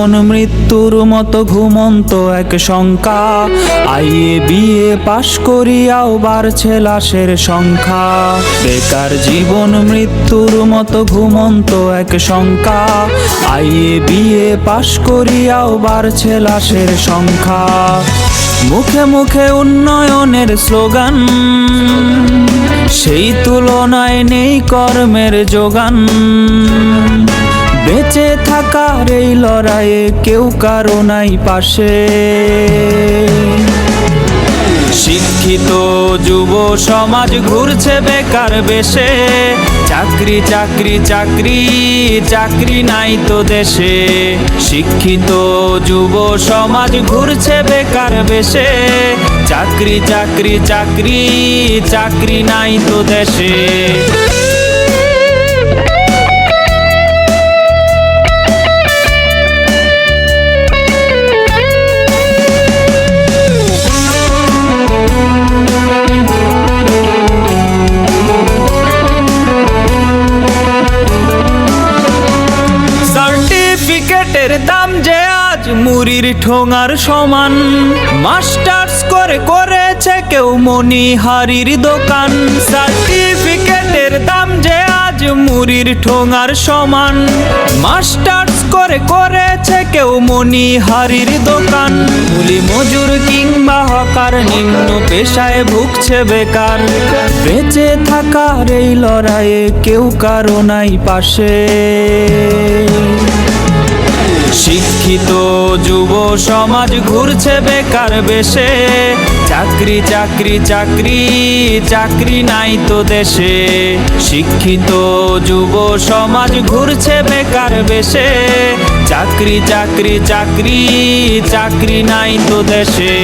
জীবন মৃত্যুর মতো ঘুমন্ত এক শঙ্কা। আইএ বিএ পাশ করিয়াও বাড়ছে লাশের সংখ্যা। বেকার জীবন মৃত্যুর মতো ঘুমন্ত এক শঙ্কা। আইএ বিএ পাশ করিয়াও বাড়ছে লাশের সংখ্যা। মুখে মুখে উন্নয়নের স্লোগান, সেই তুলনায় নেই কর্মের যোগান। বেঁচে থাকার এই লড়াইয়ে কেউ কারো নাই পাশে। শিক্ষিত যুব সমাজ ঘুরছে বেকার বেশে। চাকরি চাকরি চাকরি চাকরি নাই তো দেশে। শিক্ষিত যুব সমাজ ঘুরছে বেকার বেশে। চাকরি চাকরি চাকরি চাকরি নাই তো দেশে। সার্টিফিকেটের দাম যে আজ মুড়ির ঠোঙার সমান। মাস্টার্স করে করেছে কেউ মণিহারির দোকান। সার্টিফিকেটের দাম যে আজ মুড়ির ঠোঙার সমান। মাস্টার্স করে করেছে কেউ মণিহারির দোকান। কুলি মজুর কিংবা হকার নিম্ন পেশায় ভুগছে বেকার। বেঁচে থাকার এই লড়াইয়ে কেউ কারো নাই পাশে। শিক্ষিত যুব সমাজ ঘুরছে বেকার বেশে। চাকরি চাকরি চাকরি চাকরি নাই তো দেশে। শিক্ষিত যুব সমাজ ঘুরছে বেকার বেশে। চাকরি চাকরি চাকরি চাকরি নাই তো দেশে।